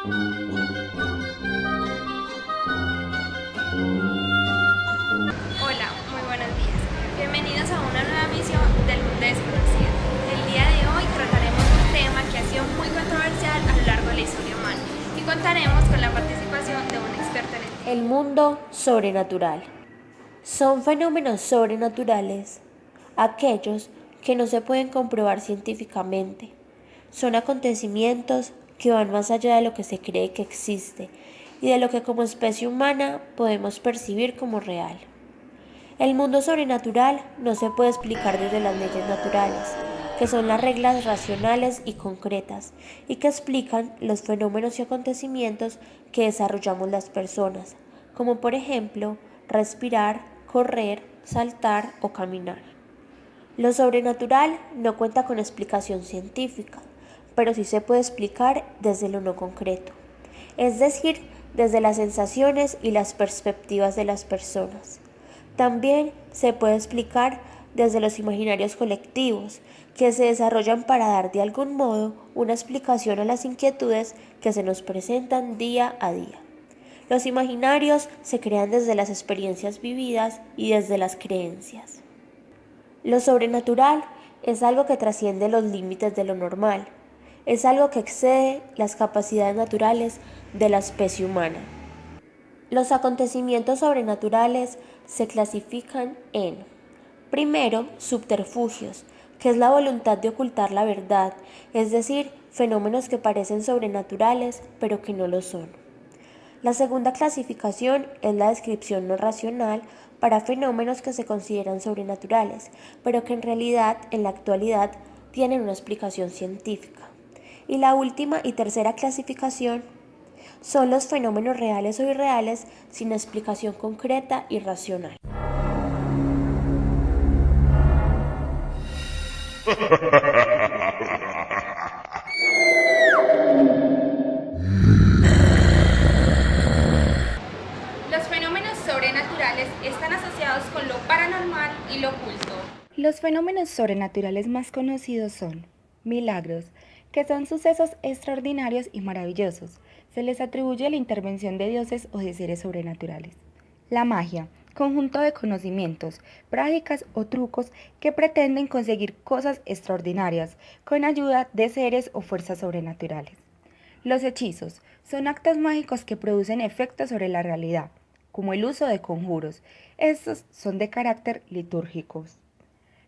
Hola, muy buenos días. Bienvenidos a una nueva emisión del Mundo Desconocido. El día de hoy trataremos un tema que ha sido muy controversial a lo largo de la historia humana y contaremos con la participación de un experto en el tema. El mundo sobrenatural. Son fenómenos sobrenaturales aquellos que no se pueden comprobar científicamente. Son acontecimientos que van más allá de lo que se cree que existe y de lo que como especie humana podemos percibir como real. El mundo sobrenatural no se puede explicar desde las leyes naturales, que son las reglas racionales y concretas, y que explican los fenómenos y acontecimientos que desarrollamos las personas, como por ejemplo respirar, correr, saltar o caminar. Lo sobrenatural no cuenta con explicación científica, pero sí se puede explicar desde lo no concreto, es decir, desde las sensaciones y las perspectivas de las personas. También se puede explicar desde los imaginarios colectivos, que se desarrollan para dar de algún modo una explicación a las inquietudes que se nos presentan día a día. Los imaginarios se crean desde las experiencias vividas y desde las creencias. Lo sobrenatural es algo que trasciende los límites de lo normal, es algo que excede las capacidades naturales de la especie humana. Los acontecimientos sobrenaturales se clasifican en, primero, subterfugios, que es la voluntad de ocultar la verdad, es decir, fenómenos que parecen sobrenaturales pero que no lo son. La segunda clasificación es la descripción no racional para fenómenos que se consideran sobrenaturales, pero que en realidad, en la actualidad, tienen una explicación científica. Y la última y tercera clasificación son los fenómenos reales o irreales sin explicación concreta y racional. Los fenómenos sobrenaturales están asociados con lo paranormal y lo oculto. Los fenómenos sobrenaturales más conocidos son milagros, que son sucesos extraordinarios y maravillosos. Se les atribuye la intervención de dioses o de seres sobrenaturales. La magia, conjunto de conocimientos, prácticas o trucos que pretenden conseguir cosas extraordinarias con ayuda de seres o fuerzas sobrenaturales. Los hechizos son actos mágicos que producen efectos sobre la realidad, como el uso de conjuros. Estos son de carácter litúrgico.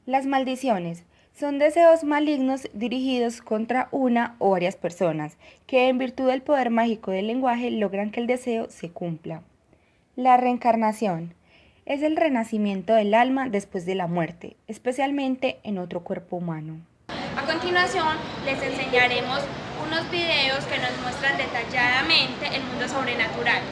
Las maldiciones son deseos malignos dirigidos contra una o varias personas, que en virtud del poder mágico del lenguaje logran que el deseo se cumpla. La reencarnación es el renacimiento del alma después de la muerte, especialmente en otro cuerpo humano. A continuación, les enseñaremos unos videos que nos muestran detalladamente el mundo sobrenatural.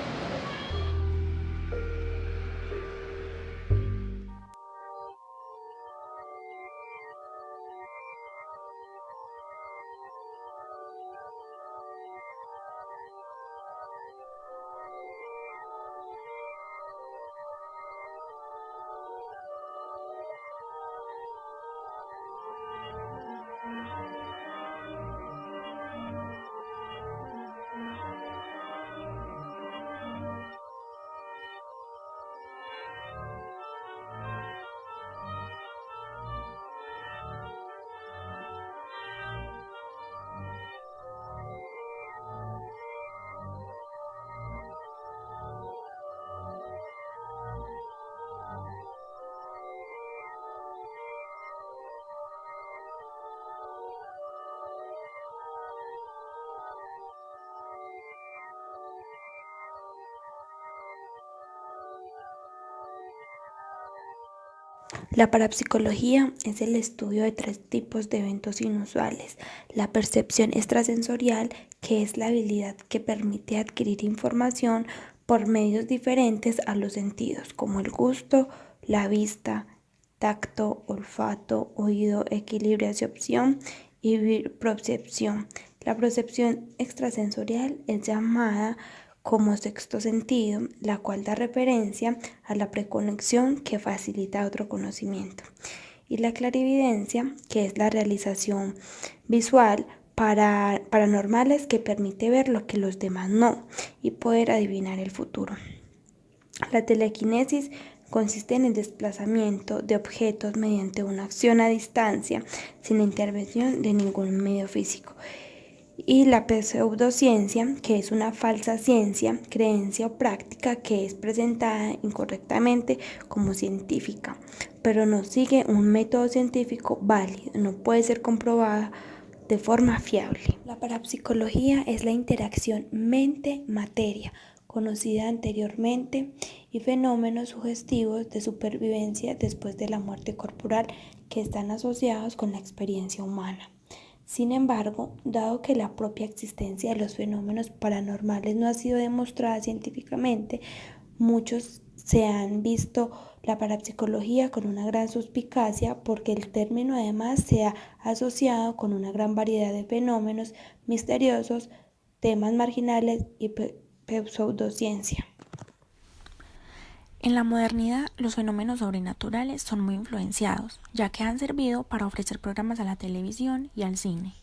La parapsicología es el estudio de tres tipos de eventos inusuales. La percepción extrasensorial, que es la habilidad que permite adquirir información por medios diferentes a los sentidos, como el gusto, la vista, tacto, olfato, oído, equilibración y percepción. La percepción extrasensorial es llamada como sexto sentido, la cual da referencia a la preconexión que facilita otro conocimiento. Y la clarividencia, que es la realización visual paranormales que permite ver lo que los demás no y poder adivinar el futuro. La telequinesis consiste en el desplazamiento de objetos mediante una acción a distancia sin la intervención de ningún medio físico. Y la pseudociencia, que es una falsa ciencia, creencia o práctica que es presentada incorrectamente como científica, pero no sigue un método científico válido, no puede ser comprobada de forma fiable. La parapsicología es la interacción mente-materia, conocida anteriormente, y fenómenos sugestivos de supervivencia después de la muerte corporal que están asociados con la experiencia humana. Sin embargo, dado que la propia existencia de los fenómenos paranormales no ha sido demostrada científicamente, muchos se han visto la parapsicología con una gran suspicacia porque el término además se ha asociado con una gran variedad de fenómenos misteriosos, temas marginales y pseudociencia. En la modernidad, los fenómenos sobrenaturales son muy influenciados, ya que han servido para ofrecer programas a la televisión y al cine,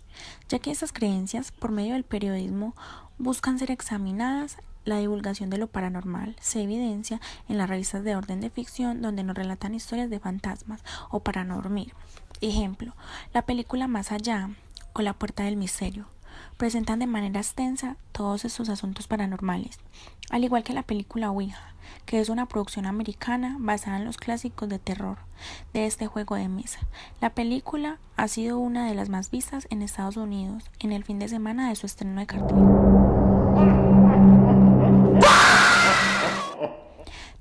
ya que estas creencias, por medio del periodismo, buscan ser examinadas. La divulgación de lo paranormal se evidencia en las revistas de orden de ficción donde nos relatan historias de fantasmas o para no dormir. Ejemplo, la película Más Allá o La Puerta del Misterio presentan de manera extensa todos estos asuntos paranormales, al igual que la película Ouija, que es una producción americana basada en los clásicos de terror de este juego de mesa. La película ha sido una de las más vistas en Estados Unidos en el fin de semana de su estreno de cartelera.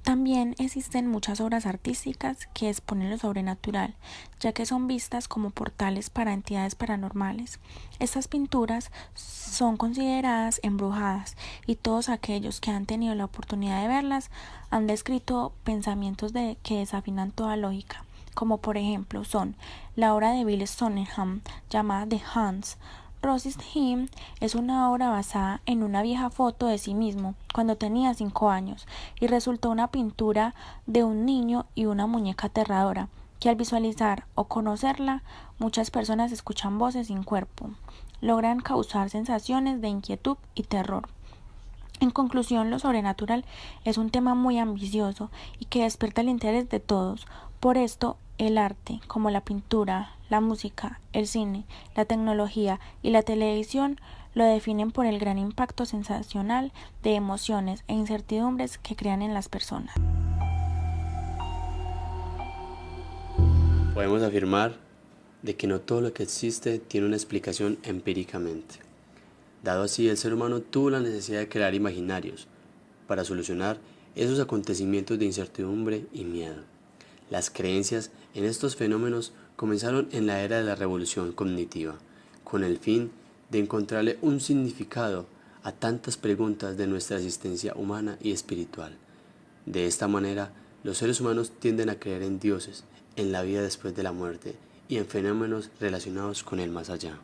También existen muchas obras artísticas que exponen lo sobrenatural, ya que son vistas como portales para entidades paranormales. Estas pinturas son consideradas embrujadas y todos aquellos que han tenido la oportunidad de verlas han descrito pensamientos que desafinan toda lógica, como por ejemplo son la obra de Bill Stoneham llamada The Hunts. Rosie's Hymn es una obra basada en una vieja foto de sí mismo cuando tenía 5 años y resultó una pintura de un niño y una muñeca aterradora que al visualizar o conocerla muchas personas escuchan voces sin cuerpo, logran causar sensaciones de inquietud y terror. En conclusión, lo sobrenatural es un tema muy ambicioso y que despierta el interés de todos. Por esto, el arte, como la pintura, la música, el cine, la tecnología y la televisión, lo definen por el gran impacto sensacional de emociones e incertidumbres que crean en las personas. Podemos afirmar de que no todo lo que existe tiene una explicación empíricamente. Dado así, el ser humano tuvo la necesidad de crear imaginarios para solucionar esos acontecimientos de incertidumbre y miedo. Las creencias en estos fenómenos comenzaron en la era de la revolución cognitiva, con el fin de encontrarle un significado a tantas preguntas de nuestra existencia humana y espiritual. De esta manera, los seres humanos tienden a creer en dioses, en la vida después de la muerte y en fenómenos relacionados con el más allá.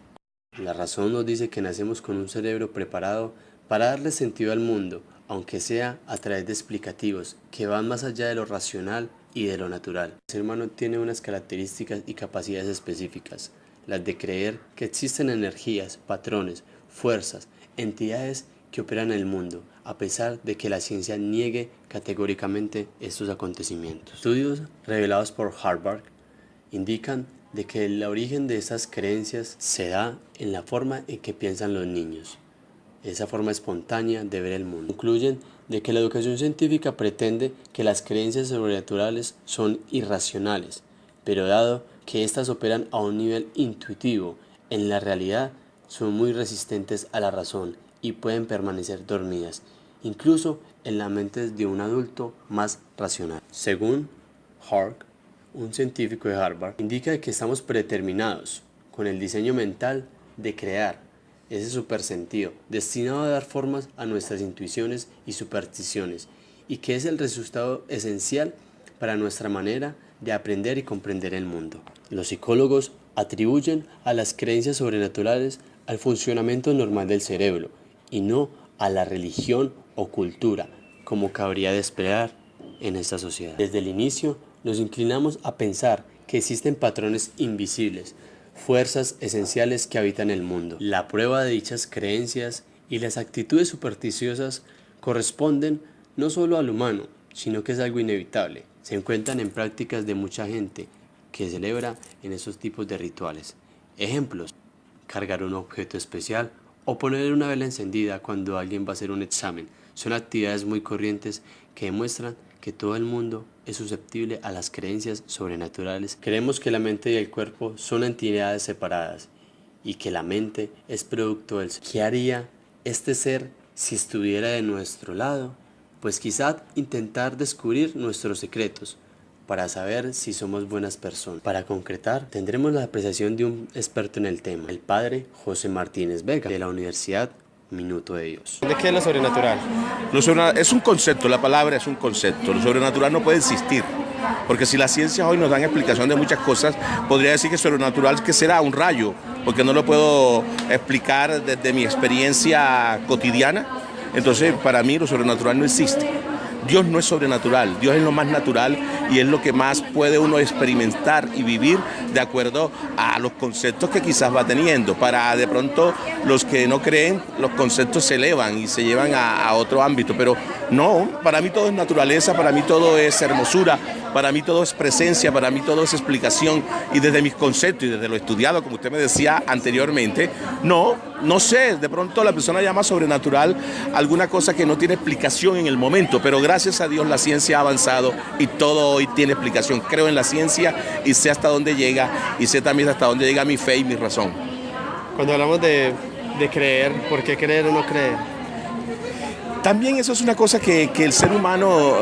La razón nos dice que nacemos con un cerebro preparado para darle sentido al mundo, aunque sea a través de explicativos que van más allá de lo racional y de lo natural. El ser humano tiene unas características y capacidades específicas, las de creer que existen energías, patrones, fuerzas, entidades que operan en el mundo, a pesar de que la ciencia niegue categóricamente estos acontecimientos. Estudios revelados por Harvard indican de que el origen de estas creencias se da en la forma en que piensan los niños, esa forma espontánea de ver el mundo. Concluyen de que la educación científica pretende que las creencias sobrenaturales son irracionales, pero dado que éstas operan a un nivel intuitivo, en la realidad son muy resistentes a la razón y pueden permanecer dormidas, incluso en la mente de un adulto más racional. Según Hark, un científico de Harvard, indica que estamos predeterminados con el diseño mental de crear ese supersentido destinado a dar formas a nuestras intuiciones y supersticiones, y que es el resultado esencial para nuestra manera de aprender y comprender el mundo. Los psicólogos atribuyen a las creencias sobrenaturales al funcionamiento normal del cerebro y no a la religión o cultura, como cabría de esperar en esta sociedad. Desde el inicio nos inclinamos a pensar que existen patrones invisibles, fuerzas esenciales que habitan el mundo. La prueba de dichas creencias y las actitudes supersticiosas corresponden no solo al humano, sino que es algo inevitable. Se encuentran en prácticas de mucha gente que celebra en esos tipos de rituales. Ejemplos: cargar un objeto especial o poner una vela encendida cuando alguien va a hacer un examen. Son actividades muy corrientes que demuestran que todo el mundo es susceptible a las creencias sobrenaturales. Creemos que la mente y el cuerpo son entidades separadas y que la mente es producto del ser. ¿Qué haría este ser si estuviera de nuestro lado? Pues quizá intentar descubrir nuestros secretos para saber si somos buenas personas. Para concretar, tendremos la apreciación de un experto en el tema, el padre José Martínez Vega, de la Universidad Minuto de Dios. ¿De qué es lo sobrenatural? Es un concepto, la palabra es un concepto. Lo sobrenatural no puede existir, porque si las ciencias hoy nos dan explicación de muchas cosas, podría decir que sobrenatural que será un rayo, porque no lo puedo explicar desde mi experiencia cotidiana. Entonces, para mí lo sobrenatural no existe. Dios no es sobrenatural, Dios es lo más natural y es lo que más puede uno experimentar y vivir de acuerdo a los conceptos que quizás va teniendo. Para de pronto los que no creen, los conceptos se elevan y se llevan a otro ámbito, pero no, para mí todo es naturaleza, para mí todo es hermosura, para mí todo es presencia, para mí todo es explicación, y desde mis conceptos y desde lo estudiado, como usted me decía anteriormente, no sé, de pronto la persona llama sobrenatural alguna cosa que no tiene explicación en el momento, pero gracias a Dios la ciencia ha avanzado y todo hoy tiene explicación. Creo en la ciencia y sé hasta dónde llega, y sé también hasta dónde llega mi fe y mi razón. Cuando hablamos de creer, ¿por qué creer o no creer? También eso es una cosa que el ser humano,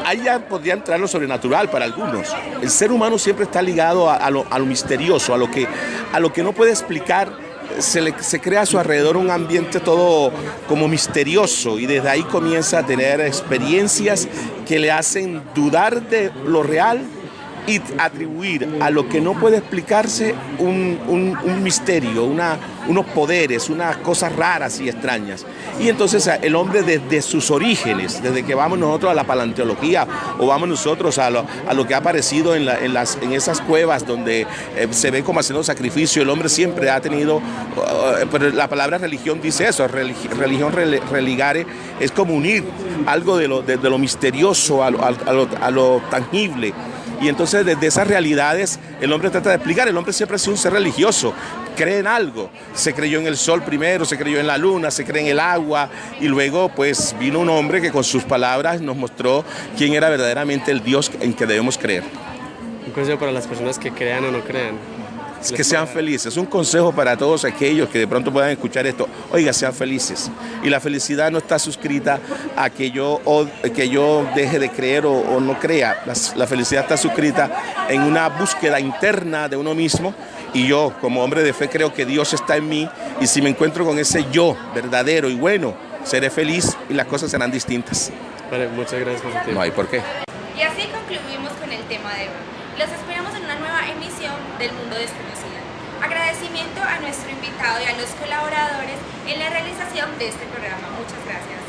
ahí ya podría entrar lo sobrenatural para algunos. El ser humano siempre está ligado a lo misterioso, a lo que no puede explicar. Se crea a su alrededor un ambiente todo como misterioso, y desde ahí comienza a tener experiencias que le hacen dudar de lo real y atribuir a lo que no puede explicarse un misterio, unos poderes, unas cosas raras y extrañas. Y entonces el hombre desde sus orígenes, desde que vamos nosotros a la paleontología o vamos nosotros a lo que ha aparecido en esas cuevas donde se ve como haciendo sacrificio, el hombre siempre ha tenido, pero la palabra religión dice eso, religión religare es como unir algo de lo misterioso a lo tangible. Y entonces desde esas realidades el hombre trata de explicar. El hombre siempre ha sido un ser religioso, cree en algo. Se creyó en el sol primero, se creyó en la luna, se cree en el agua, y luego pues vino un hombre que con sus palabras nos mostró quién era verdaderamente el Dios en que debemos creer. Un consejo para las personas que crean o no crean. Que sean felices. Un consejo para todos aquellos que de pronto puedan escuchar esto. Oiga, sean felices. Y la felicidad no está suscrita a que yo deje de creer o no crea. La felicidad está suscrita en una búsqueda interna de uno mismo. Y yo, como hombre de fe, creo que Dios está en mí. Y si me encuentro con ese yo verdadero y bueno, seré feliz y las cosas serán distintas. Vale, muchas gracias por su tiempo. No hay por qué. Y así concluimos con el tema de hoy. Los esperamos en una nueva emisión del Mundo Desconocido. Agradecimiento a nuestro invitado y a los colaboradores en la realización de este programa. Muchas gracias.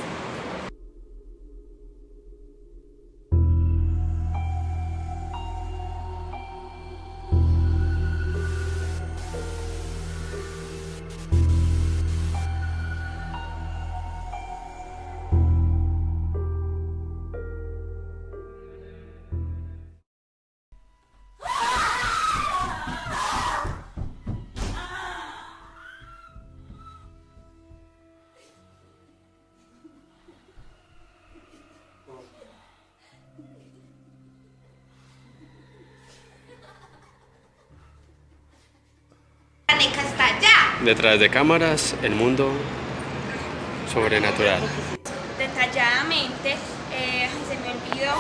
Aneca está allá. Detrás de cámaras, el mundo sobrenatural. Detalladamente, se me olvidó.